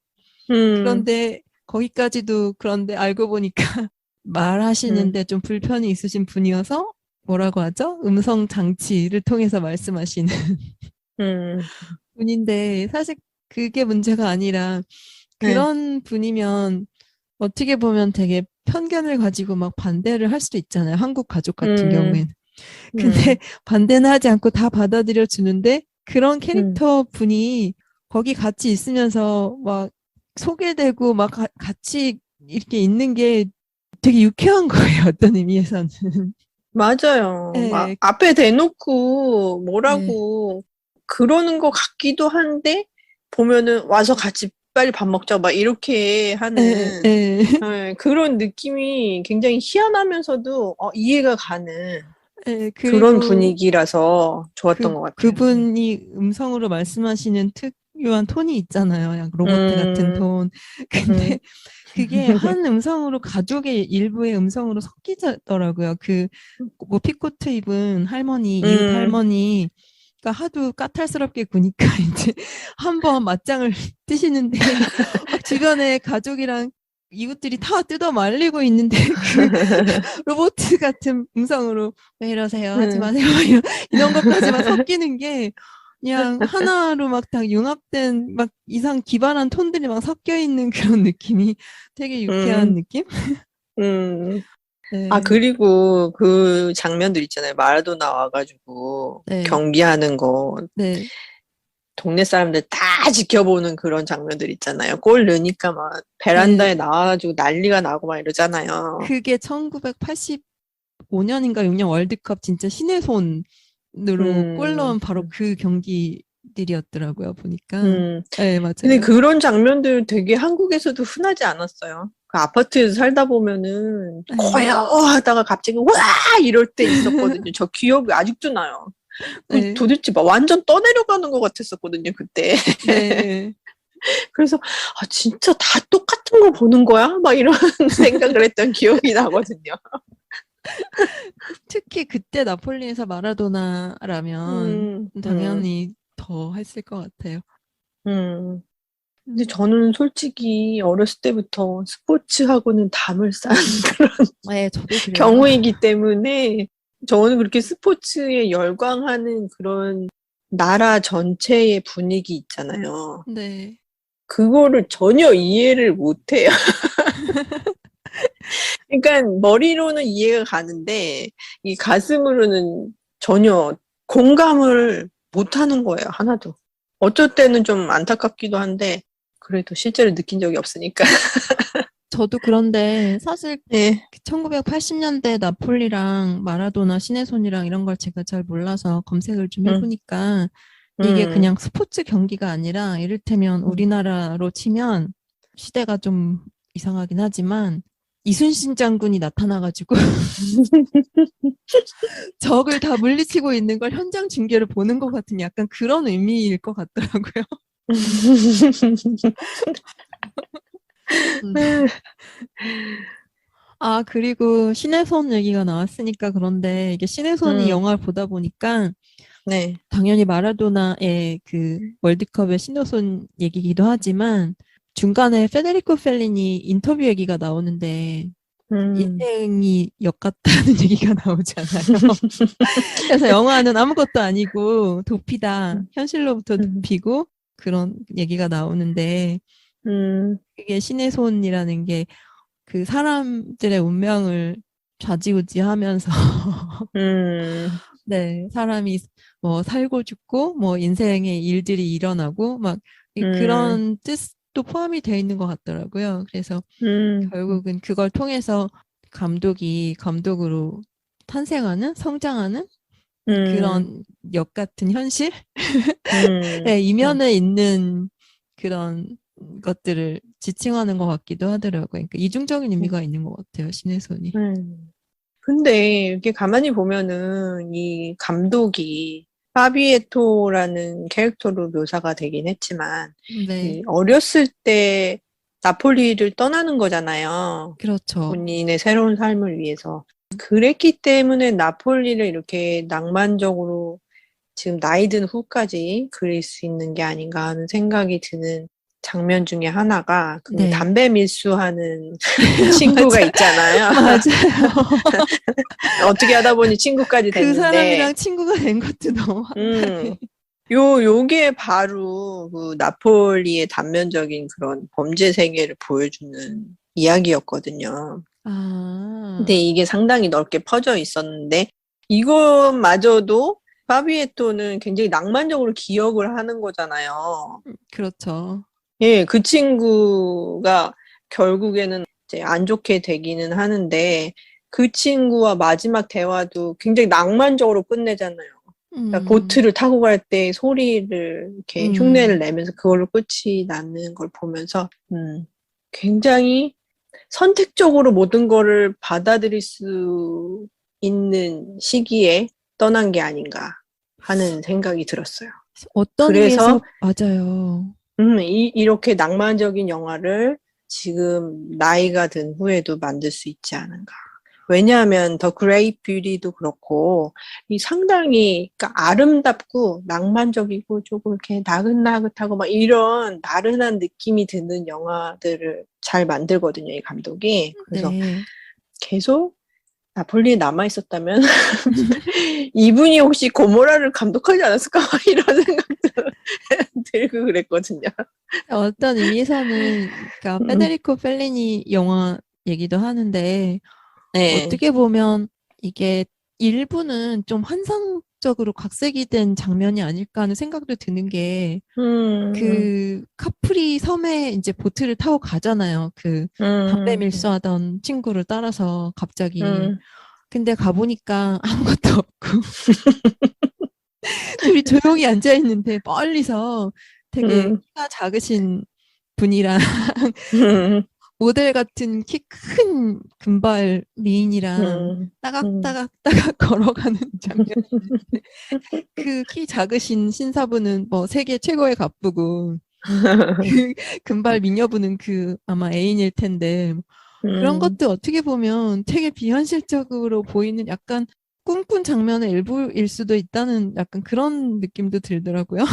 Speaker 2: 음,
Speaker 3: 그런데 거기까지도 그런데 알고 보니까
Speaker 2: 음,
Speaker 3: 말하시는데 좀 불편이 있으신 분이어서 뭐라고 하죠? 음성 장치를 통해서 말씀하시는
Speaker 2: 음,
Speaker 3: 분인데 사실 그게 문제가 아니라
Speaker 2: 네.
Speaker 3: 그런 분이면 어떻게 보면 되게 편견을 가지고 막 반대를 할 수도 있잖아요. 한국 가족 같은
Speaker 2: 음,
Speaker 3: 경우에는. 근데
Speaker 2: 음,
Speaker 3: 반대는 하지 않고 다 받아들여 주는데 그런
Speaker 2: 음.
Speaker 3: 캐릭터 분이 거기 같이 있으면서 막 소개되고 막 같이 이렇게 있는 게 되게 유쾌한 거예요. 어떤 의미에서는.
Speaker 2: 맞아요. 막
Speaker 3: 네,
Speaker 2: 앞에 대놓고
Speaker 3: 네,
Speaker 2: 뭐라고 그러는 것 같기도 한데 보면은 와서 같이 빨리 밥 먹자 막 이렇게
Speaker 3: 네,
Speaker 2: 하는
Speaker 3: 네.
Speaker 2: 그런 느낌이 굉장히 희한하면서도 이해가 가는
Speaker 3: 네,
Speaker 2: 그런
Speaker 3: 그리고
Speaker 2: 분위기라서 좋았던 것 같아요. 네.
Speaker 3: 그분이 음성으로 말씀하시는 특유한 톤이 있잖아요. 약간 로봇 같은
Speaker 2: 음,
Speaker 3: 톤.
Speaker 2: 음,
Speaker 3: 근데 그게 한 음성으로 가족의 일부의 음성으로 섞이더라고요. 뭐 피코트 입은 할머니, 이웃
Speaker 2: 음,
Speaker 3: 할머니, 가 하도 까탈스럽게 구니까 이제 한번 맞짱을 뜨시는데 막 주변에 가족이랑 이웃들이 다 뜯어 말리고 있는데 그 로봇 같은 음성으로 왜 이러세요? 하지
Speaker 2: 음.
Speaker 3: 마세요. 이런 것까지 막 섞이는 게 그냥 하나로 막 다 융합된 막 이상 기발한 톤들이 막 섞여 있는 그런 느낌이 되게 유쾌한
Speaker 2: 음,
Speaker 3: 느낌?
Speaker 2: 음.
Speaker 3: 네,
Speaker 2: 그리고 그 장면들 있잖아요. 마라도나 와가지고
Speaker 3: 네,
Speaker 2: 경기하는 거.
Speaker 3: 네,
Speaker 2: 동네 사람들 다 지켜보는 그런 장면들 있잖아요. 골 넣으니까 막
Speaker 3: 네.
Speaker 2: 베란다에 나와가지고 난리가 나고 막 이러잖아요.
Speaker 3: 그게 1985년인가 6년 월드컵 진짜 신의 손으로 골
Speaker 2: 음,
Speaker 3: 넣은 바로 그 경기들이었더라고요, 보니까.
Speaker 2: 음.
Speaker 3: 네,
Speaker 2: 근데
Speaker 3: 맞아요.
Speaker 2: 그런 장면들 되게 한국에서도 흔하지 않았어요. 그 아파트에서 살다 보면은
Speaker 3: 네,
Speaker 2: 거야 하다가 갑자기 와 이럴 때 있었거든요. 저 기억이 아직도 나요. 그
Speaker 3: 네,
Speaker 2: 도대체 막 완전 떠내려가는 것 같았었거든요, 그때.
Speaker 3: 네.
Speaker 2: 그래서 진짜 다 똑같은 걸 보는 거야? 막 이런 생각을 했던 기억이 나거든요.
Speaker 3: 특히 그때 나폴리에서 마라도나라면
Speaker 2: 음, 음,
Speaker 3: 당연히 더 했을 것 같아요.
Speaker 2: 음. 근데
Speaker 3: 음.
Speaker 2: 저는 솔직히 어렸을 때부터 스포츠하고는 담을 쌓은 그런
Speaker 3: 네, 저도 그래요.
Speaker 2: 경우이기 때문에 저는 그렇게 스포츠에 열광하는 그런 나라 전체의 분위기 있잖아요.
Speaker 3: 네,
Speaker 2: 그거를 전혀 이해를 못해요. 그러니까 머리로는 이해가 가는데 이 가슴으로는 전혀 공감을 못하는 거예요, 하나도. 어쩔 때는 좀 안타깝기도 한데 그래도 실제로 느낀 적이 없으니까.
Speaker 3: 저도 그런데 사실
Speaker 2: 네.
Speaker 3: 1980년대 나폴리랑 마라도나 신의 손이랑 이런 걸 제가 잘 몰라서 검색을 좀
Speaker 2: 음,
Speaker 3: 해보니까 이게
Speaker 2: 음,
Speaker 3: 그냥 스포츠 경기가 아니라 이를테면
Speaker 2: 음.
Speaker 3: 우리나라로 치면 시대가 좀 이상하긴 하지만 이순신 장군이 나타나가지고 적을 다 물리치고 있는 걸 현장 중계를 보는 것 같은 약간 그런 의미일 것 같더라고요. 음. 아, 그리고 신의 손 얘기가 나왔으니까 그런데 이게 신의 손이
Speaker 2: 음,
Speaker 3: 영화를 보다 보니까
Speaker 2: 네.
Speaker 3: 당연히 마라도나의 그 월드컵의 신의 손 얘기기도 하지만 중간에 페데리코 펠리니 인터뷰 얘기가 나오는데
Speaker 2: 음,
Speaker 3: 인생이 역 같다는 얘기가 나오잖아요. 그래서 영화는 아무것도 아니고 도피다. 현실로부터
Speaker 2: 음,
Speaker 3: 도피고 그런 얘기가 나오는데
Speaker 2: 음,
Speaker 3: 그게 신의 손이라는 게 그 사람들의 운명을 좌지우지하면서
Speaker 2: 음,
Speaker 3: 네, 사람이 뭐 살고 죽고 뭐 인생의 일들이 일어나고 막
Speaker 2: 음,
Speaker 3: 그런 뜻도 포함이 되어 있는 것 같더라고요. 그래서
Speaker 2: 음,
Speaker 3: 결국은 그걸 통해서 감독이 감독으로 탄생하는 성장하는
Speaker 2: 음,
Speaker 3: 그런 역 같은 현실의
Speaker 2: 음,
Speaker 3: 이면에 있는 그런 것들을 지칭하는 것 같기도 하더라고요. 그러니까 이중적인 의미가 있는 것 같아요, 신의 손이.
Speaker 2: 근데 이렇게 가만히 보면은 이 감독이 파비에토라는 캐릭터로 묘사가 되긴 했지만
Speaker 3: 네,
Speaker 2: 이 어렸을 때 나폴리를 떠나는 거잖아요.
Speaker 3: 그렇죠.
Speaker 2: 본인의 새로운 삶을 위해서. 그랬기 때문에 나폴리를 이렇게 낭만적으로 지금 나이 든 후까지 그릴 수 있는 게 아닌가 하는 생각이 드는 장면 중에 하나가 그
Speaker 3: 네,
Speaker 2: 담배 밀수하는 친구가
Speaker 3: 맞아,
Speaker 2: 있잖아요.
Speaker 3: 맞아요.
Speaker 2: 어떻게 하다 보니 친구까지
Speaker 3: 그
Speaker 2: 됐는데,
Speaker 3: 사람이랑 친구가 된 것도 너무 황당해.
Speaker 2: 음, 요게 바로 그 나폴리의 단면적인 그런 범죄 세계를 보여주는 이야기였거든요. 근데
Speaker 3: 아,
Speaker 2: 이게 상당히 넓게 퍼져 있었는데, 이것마저도 파비에토는 굉장히 낭만적으로 기억을 하는 거잖아요.
Speaker 3: 그렇죠.
Speaker 2: 예, 그 친구가 결국에는 이제 안 좋게 되기는 하는데, 그 친구와 마지막 대화도 굉장히 낭만적으로 끝내잖아요. 그러니까
Speaker 3: 음,
Speaker 2: 보트를 타고 갈 때 소리를 이렇게 흉내를
Speaker 3: 음,
Speaker 2: 내면서 그걸로 끝이 나는 걸 보면서, 굉장히 선택적으로 모든 거를 받아들일 수 있는 시기에 떠난 게 아닌가 하는 생각이 들었어요.
Speaker 3: 어떤 의미에서
Speaker 2: 그래서
Speaker 3: 맞아요.
Speaker 2: 이렇게 낭만적인 영화를 지금 나이가 든 후에도 만들 수 있지 않은가. 왜냐하면 더 그레이트 뷰티도 그렇고 이 상당히 그러니까 아름답고 낭만적이고 조금 이렇게 나긋나긋하고 막 이런 나른한 느낌이 드는 영화들을 잘 만들거든요, 이 감독이. 그래서
Speaker 3: 네.
Speaker 2: 계속 나폴리에 남아 있었다면 이분이 혹시 고모라를 감독하지 않았을까 이런 생각도 들고 그랬거든요.
Speaker 3: 어떤 의미에서는 그러니까
Speaker 2: 음,
Speaker 3: 페데리코 펠리니 영화 얘기도 하는데
Speaker 2: 네.
Speaker 3: 어떻게 보면 이게 일부는 좀 환상적으로 각색이 된 장면이 아닐까 하는 생각도 드는 게
Speaker 2: 음,
Speaker 3: 그 카프리 섬에 이제 보트를 타고 가잖아요. 그 담배
Speaker 2: 음,
Speaker 3: 밀수하던 친구를 따라서 갑자기.
Speaker 2: 음,
Speaker 3: 근데 가보니까 아무것도 없고 둘이 조용히 앉아 있는데 멀리서 되게
Speaker 2: 음,
Speaker 3: 키가 작으신 분이랑
Speaker 2: 음,
Speaker 3: 모델 같은 키 큰 금발 미인이랑
Speaker 2: 음, 음,
Speaker 3: 따각따각따각 걸어가는 장면이 있는데 그 키 작으신 신사분은 뭐 세계 최고의 갑부고 그 금발 미녀분은 그 아마 애인일 텐데 그런
Speaker 2: 음,
Speaker 3: 것도 어떻게 보면 되게 비현실적으로 보이는 약간 꿈꾼 장면의 일부일 수도 있다는 약간 그런 느낌도 들더라고요.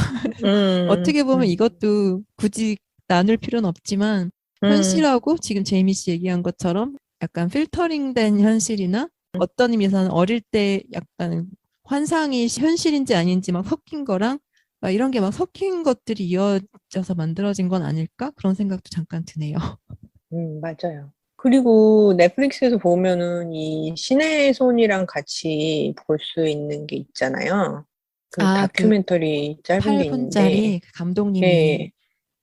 Speaker 2: 음,
Speaker 3: 어떻게 보면 이것도 굳이 나눌 필요는 없지만
Speaker 2: 음,
Speaker 3: 현실하고 지금 제이미 씨 얘기한 것처럼 약간 필터링된 현실이나 어떤 의미에서는 어릴 때 약간 환상이 현실인지 아닌지 막 섞인 거랑 막 이런 게 막 섞인 것들이 이어져서 만들어진 건 아닐까? 그런 생각도 잠깐 드네요.
Speaker 2: 맞아요. 그리고 넷플릭스에서 보면은 이 신의 손이랑 같이 볼 수 있는 게 있잖아요. 그
Speaker 3: 아, 그
Speaker 2: 다큐멘터리 짧은 게 있는데,
Speaker 3: 8분짜리 감독님이
Speaker 2: 예,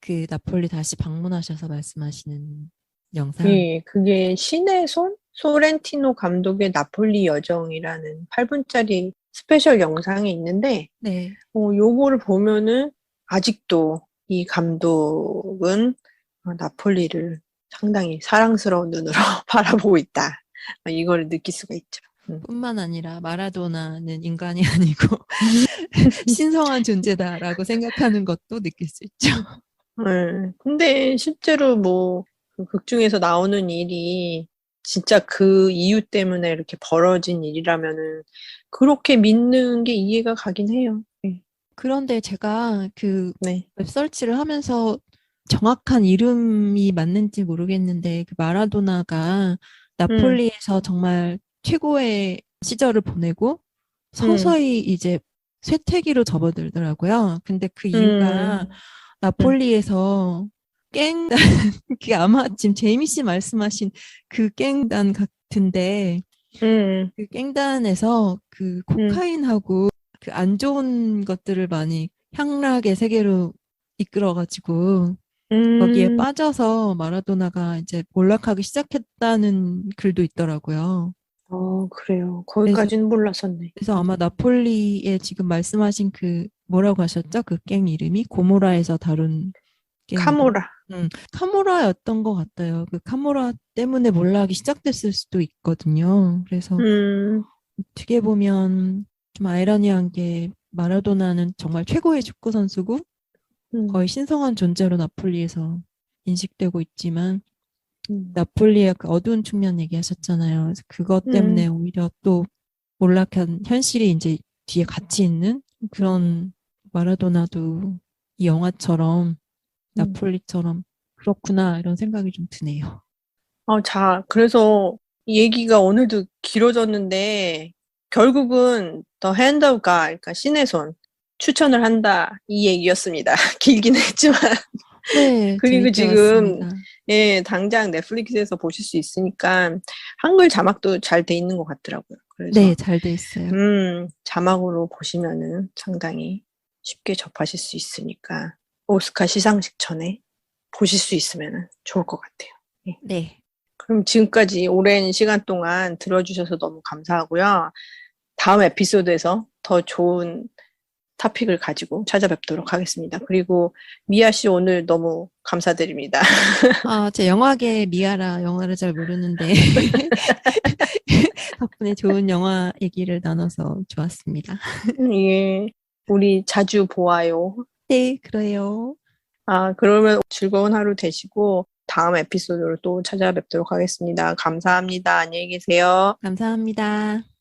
Speaker 3: 그 나폴리 다시 방문하셔서 말씀하시는 영상.
Speaker 2: 예, 그게 신의 손? 소렌티노 감독의 나폴리 여정이라는 8분짜리 스페셜 영상이 있는데,
Speaker 3: 네.
Speaker 2: 요거를 보면은 아직도 이 감독은 나폴리를 상당히 사랑스러운 눈으로 바라보고 있다. 이걸 느낄 수가 있죠.
Speaker 3: 뿐만 아니라 마라도나는 인간이 아니고 신성한 존재다라고 생각하는 것도 느낄 수 있죠.
Speaker 2: 네. 근데 실제로 그 극 중에서 나오는 일이 진짜 그 이유 때문에 이렇게 벌어진 일이라면은 그렇게 믿는 게 이해가 가긴 해요. 네.
Speaker 3: 그런데 제가 그
Speaker 2: 네.
Speaker 3: 웹서치를 하면서 정확한 이름이 맞는지 모르겠는데 그 마라도나가 나폴리에서 정말 최고의 시절을 보내고 서서히 이제 쇠퇴기로 접어들더라고요. 근데 그 이유가
Speaker 2: 음,
Speaker 3: 나폴리에서 깽단, 그게 아마 지금 제이미 씨 말씀하신 그 깽단 같은데
Speaker 2: 음,
Speaker 3: 그 깽단에서 그
Speaker 2: 음,
Speaker 3: 코카인하고 그 안 좋은 것들을 많이 향락의 세계로 이끌어가지고 거기에
Speaker 2: 음.
Speaker 3: 빠져서 마라도나가 이제 몰락하기 시작했다는 글도 있더라고요.
Speaker 2: 그래요.
Speaker 3: 그래서
Speaker 2: 거기까지는 몰랐었네.
Speaker 3: 그래서 아마 나폴리에 지금 말씀하신 그 뭐라고 하셨죠? 그 갱 이름이 고모라에서 다룬 갱 이름.
Speaker 2: 카모라.
Speaker 3: 카모라였던 것 같아요. 그 카모라 때문에 몰락이 시작됐을 수도 있거든요. 그래서
Speaker 2: 음,
Speaker 3: 어떻게 보면 좀 아이러니한 게 마라도나는 정말 최고의 축구 선수고
Speaker 2: 음,
Speaker 3: 거의 신성한 존재로 나폴리에서 인식되고 있지만
Speaker 2: 음,
Speaker 3: 나폴리의 그 어두운 측면 얘기하셨잖아요. 그래서 그것 때문에
Speaker 2: 음,
Speaker 3: 오히려 또 몰락한 현실이 이제 뒤에 같이 있는 그런 마라도나도 이 영화처럼
Speaker 2: 음.
Speaker 3: 나폴리처럼 그렇구나 이런 생각이 좀 드네요.
Speaker 2: 그래서 이 얘기가 오늘도 길어졌는데, 결국은 The Hand of God, 그러니까 신의 손, 추천을 한다. 이 얘기였습니다. 길긴 했지만.
Speaker 3: 네,
Speaker 2: 그리고
Speaker 3: 재밌게
Speaker 2: 지금,
Speaker 3: 봤습니다.
Speaker 2: 예, 당장 넷플릭스에서 보실 수 있으니까, 한글 자막도 잘 돼 있는 것 같더라고요.
Speaker 3: 네,
Speaker 2: 그래서,
Speaker 3: 잘 돼 있어요.
Speaker 2: 자막으로 보시면은 상당히 쉽게 접하실 수 있으니까, 오스카 시상식 전에 보실 수 있으면 좋을 것 같아요. 예.
Speaker 3: 네,
Speaker 2: 그럼 지금까지 오랜 시간 동안 들어주셔서 너무 감사하고요. 다음 에피소드에서 더 좋은 토픽을 가지고 찾아뵙도록 하겠습니다. 그리고 미아 씨 오늘 너무 감사드립니다.
Speaker 3: 제 영화계 미아라 영화를 잘 모르는데 덕분에 좋은 영화 얘기를 나눠서 좋았습니다.
Speaker 2: 예, 우리 자주 보아요.
Speaker 3: 네, 그래요.
Speaker 2: 그러면 즐거운 하루 되시고 다음 에피소드로 또 찾아뵙도록 하겠습니다. 감사합니다. 안녕히 계세요.
Speaker 3: 감사합니다.